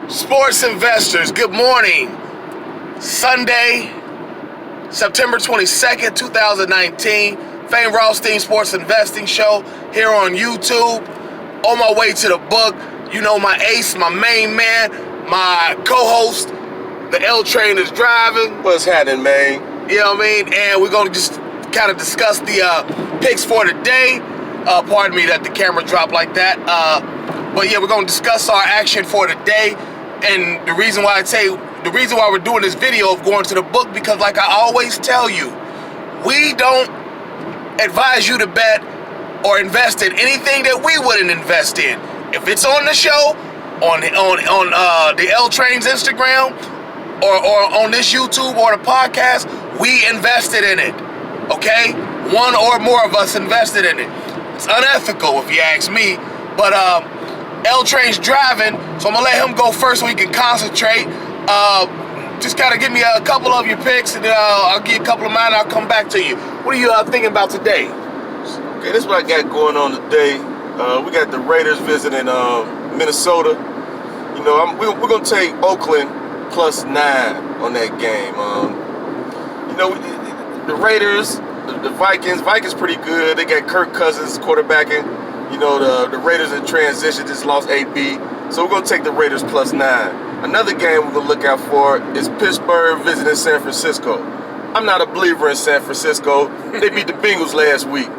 Sports investors, good morning. Sunday, September 22nd, 2019. Fame Rothstein Sports Investing Show here on YouTube. On my way to the book. You know my ace, my main man, my co-host, the L-Train is driving. What's happening, man? You know what I mean? And we're going to just kind of discuss the picks for today. Pardon me that the camera dropped like that. But yeah, we're going to discuss our action for today. And the reason why we're doing this video of going to the book, because like I always tell you, we don't advise you to bet or invest in anything that we wouldn't invest in. If it's on the show, on the L-Train's Instagram, or on this YouTube or the podcast, we invested in it. Okay? One or more of us invested in it. It's unethical if you ask me. But L-Train's driving, so I'm gonna let him go first so he can concentrate. Just kind of give me a couple of your picks, and then I'll give you a couple of mine. I'll come back to you. What are you thinking about today? Okay, this is what I got going on today. We got the Raiders visiting Minnesota. You know, we're gonna take Oakland +9 on that game. You know, the Raiders, the Vikings pretty good. They got Kirk Cousins quarterbacking. You know, the Raiders in transition just lost AB. So we're going to take the Raiders +9. Another game we're going to look out for is Pittsburgh visiting San Francisco. I'm not a believer in San Francisco. They beat the Bengals last week.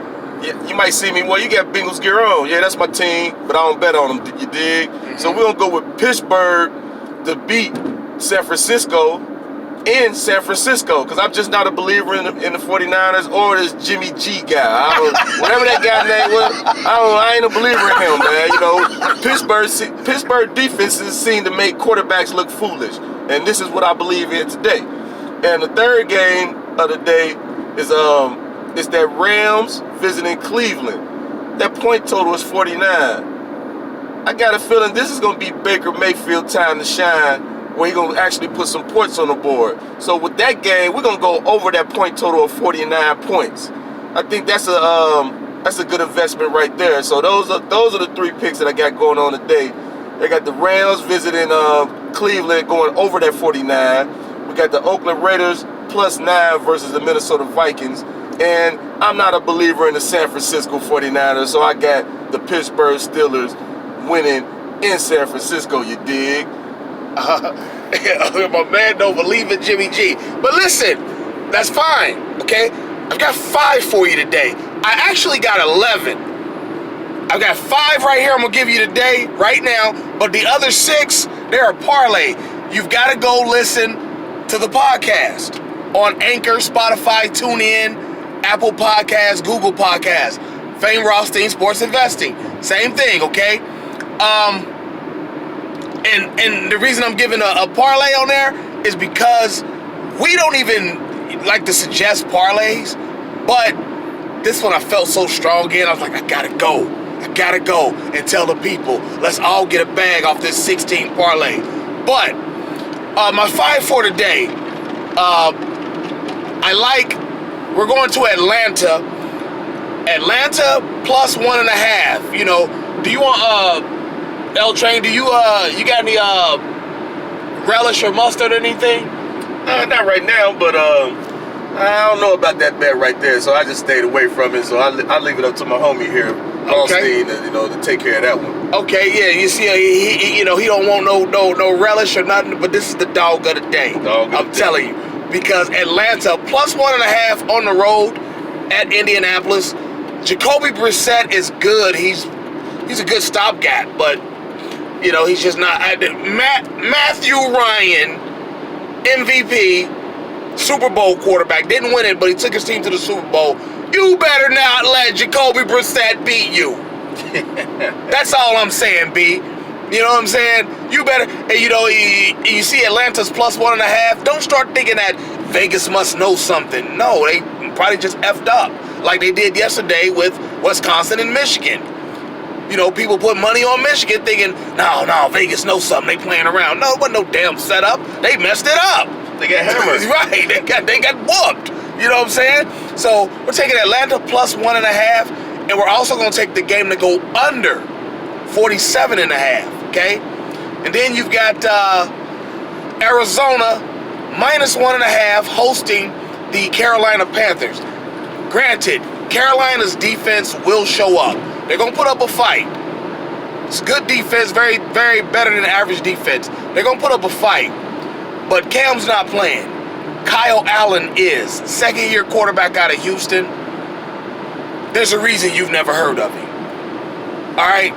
You might see me, well, you got Bengals gear on. Yeah, that's my team, but I don't bet on them, you dig? So we're going to go with Pittsburgh to beat San Francisco in San Francisco, because I'm just not a believer in the 49ers or this Jimmy G guy. Whatever that guy name was, I ain't a believer in him, man. You know, Pittsburgh defenses seem to make quarterbacks look foolish, and this is what I believe in today. And the third game of the day is that Rams visiting Cleveland. That point total is 49. I got a feeling this is going to be Baker Mayfield time to shine, where he's going to actually put some points on the board. So with that game, we're going to go over that point total of 49 points. I think that's a good investment right there. So those are the three picks that I got going on today. They got the Rams visiting Cleveland, going over that 49. We got the Oakland Raiders +9 versus the Minnesota Vikings. And I'm not a believer in the San Francisco 49ers, so I got the Pittsburgh Steelers winning in San Francisco, you dig? My man don't believe in Jimmy G. But listen, that's fine, okay? I've got 5 for you today. I actually got 11. I've got 5 right here I'm going to give you today, right now. But the other 6, they're a parlay. You've got to go listen to the podcast on Anchor, Spotify, TuneIn, Apple Podcasts, Google Podcasts. Fame Rothstein Sports Investing. Same thing, okay? And the reason I'm giving a parlay on there is because we don't even like to suggest parlays, but this one I felt so strong in. I was like, I gotta go and tell the people, let's all get a bag off this 16 parlay. But my 5 for today, we're going to Atlanta +1.5. You know, do you want L-Train, do you got any relish or mustard or anything? Not right now, but I don't know about that bet right there, so I just stayed away from it. So I leave it up to my homie here, Rothstein, to take care of that one. Okay, yeah, you see, he don't want no relish or nothing, but this is the dog of the day. I'm telling you, because Atlanta +1.5 on the road at Indianapolis. Jacoby Brissett is good. He's a good stopgap, but you know, he's just not. Matthew Ryan, MVP, Super Bowl quarterback, didn't win it, but he took his team to the Super Bowl. You better not let Jacoby Brissett beat you. That's all I'm saying, B. You know what I'm saying? You better, and you see Atlanta's +1.5. Don't start thinking that Vegas must know something. No, they probably just effed up like they did yesterday with Wisconsin and Michigan. You know, people put money on Michigan thinking, no, Vegas knows something. They playing around. No, it wasn't no damn setup. They messed it up. They got hammered. Right. They got whooped. You know what I'm saying? So we're taking Atlanta +1.5, and we're also going to take the game to go under 47.5. Okay. And then you've got Arizona -1.5 hosting the Carolina Panthers. Granted, Carolina's defense will show up. They're going to put up a fight. It's good defense, very, very better than average defense. They're going to put up a fight. But Cam's not playing. Kyle Allen is. Second-year quarterback out of Houston. There's a reason you've never heard of him. All right?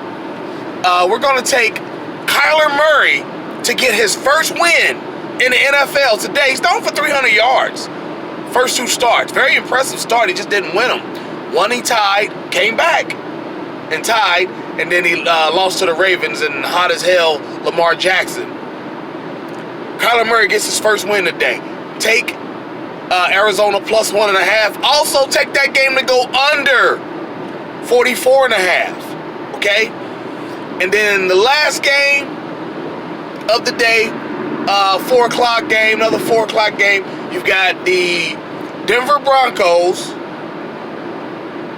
We're going to take Kyler Murray to get his first win in the NFL today. He's thrown for 300 yards. First 2 starts. Very impressive start. He just didn't win them. One he tied, came back and tied, and then he lost to the Ravens and hot as hell Lamar Jackson. Kyler Murray gets his first win today. Take Arizona +1.5. Also take that game to go under 44.5. Okay? And then the last game of the day, 4 o'clock game, another 4 o'clock game. You've got the Denver Broncos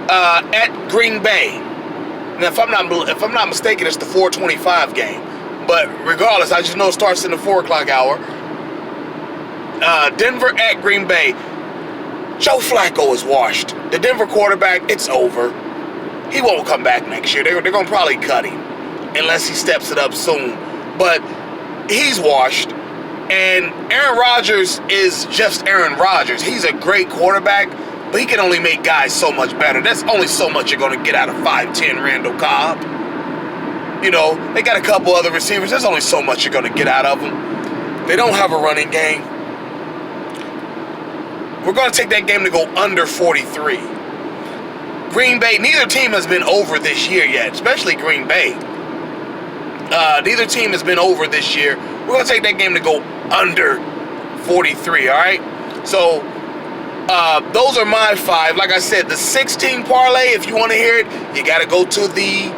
at Green Bay. Now, if I'm not mistaken, it's the 4:25 game. But regardless, I just know it starts in the 4 o'clock hour. Denver at Green Bay. Joe Flacco is washed. The Denver quarterback, it's over. He won't come back next year. They're going to probably cut him unless he steps it up soon. But he's washed. And Aaron Rodgers is just Aaron Rodgers. He's a great quarterback, but he can only make guys so much better. There's only so much you're going to get out of 5'10" Randall Cobb. You know, they got a couple other receivers. There's only so much you're going to get out of them. They don't have a running game. We're going to take that game to go under 43. Green Bay, neither team has been over this year yet, especially Green Bay. Neither team has been over this year. We're going to take that game to go under 43, all right? So, those are my 5. Like I said, the 16 parlay, if you want to hear it, you got to go to the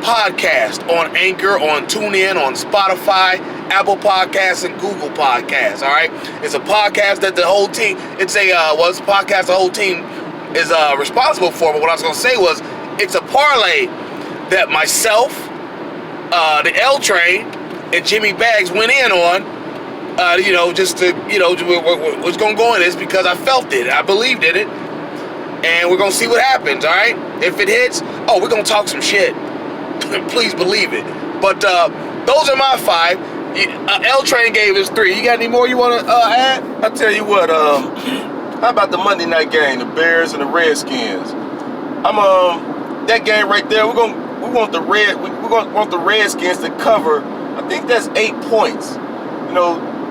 podcast on Anchor, on TuneIn, on Spotify, Apple Podcasts, and Google Podcasts, all right? It's a podcast that the whole team, it's a podcast the whole team is responsible for, but what I was going to say was, it's a parlay that myself, the L-Train, and Jimmy Baggs went in on, just to, what's going to go in this because I felt it, I believed in it, and we're going to see what happens, all right? If it hits, we're going to talk some shit. Please believe it. But those are my 5. L-Train gave us 3. You got any more you want to add? I tell you what, how about the Monday night game, the Bears and the Redskins? That game right there. We want the Redskins to cover. I think that's 8 points.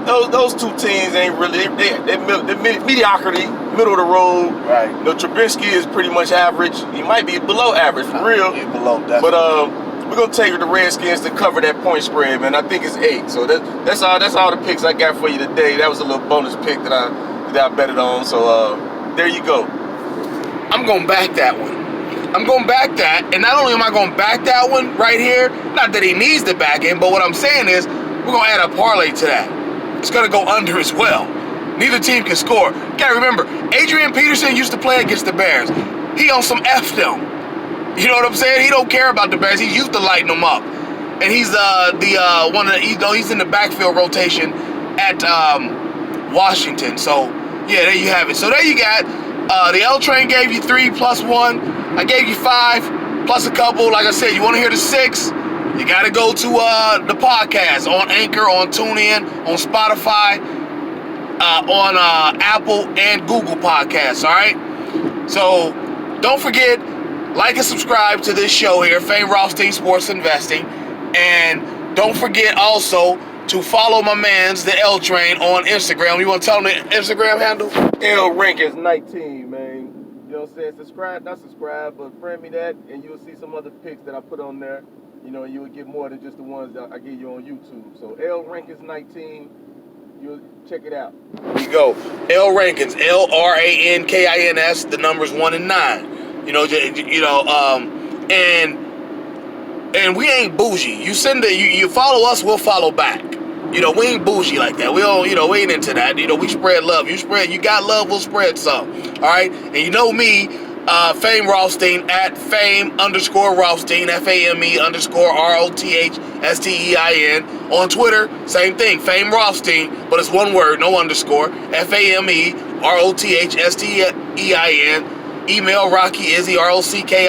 Those two teams ain't really they're mediocrity, middle of the road. Right. Trubisky is pretty much average. He might be below average for real. He's below that. But we're gonna take the Redskins to cover that point spread, man. I think it's 8. So that's all the picks I got for you today. That was a little bonus pick that I betted on. So there you go. I'm going back that one. I'm going back that, and not only am I going back that one right here, not that he needs the back end, but what I'm saying is we're going to add a parlay to that. It's going to go under as well. Neither team can score. You got to remember, Adrian Peterson used to play against the Bears. He on some F them. You know what I'm saying? He don't care about the Bears. He's used to lighting them up. And he's he's in the backfield rotation at Washington. So, yeah, there you have it. So there you got the L-Train gave you 3 plus 1. I gave you 5 plus a couple. Like I said, you want to hear the 6? You got to go to the podcast on Anchor, on TuneIn, on Spotify, on Apple and Google Podcasts, all right? So don't forget, like and subscribe to this show here, Fame Rothstein Sports Investing. And don't forget also to follow my mans, the L-Train, on Instagram. You want to tell them the Instagram handle? L-Rankins19, man. You know what I'm saying? Not subscribe, but friend me that, and you'll see some other pics that I put on there. You will get more than just the ones that I give you on YouTube. So L-Rankins19, you'll check it out. There you go. L-Rankins, L-R-A-N-K-I-N-S, the numbers 1 and 9. And we ain't bougie. You follow us, we'll follow back. We ain't bougie like that. We don't, we ain't into that. We spread love. You got love, we'll spread some. All right? And you know me, Fame Rothstein at fame_Rothstein, FAME_ROTHSTEIN. On Twitter, same thing, Fame Rothstein, but it's one word, no underscore. FAMEROTHSTEIN. Email Rocky Izzy, ROCKYIZZY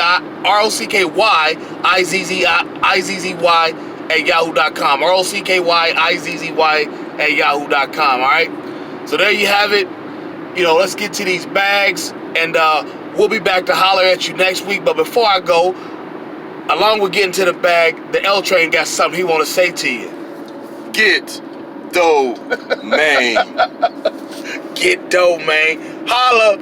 at yahoo.com. ROCKYIZZY at yahoo.com. Alright? So there you have it. Let's get to these bags, and we'll be back to holler at you next week. But before I go, along with getting to the bag, the L-Train got something he want to say to you. Get dough, man. Get dough, man. Holla.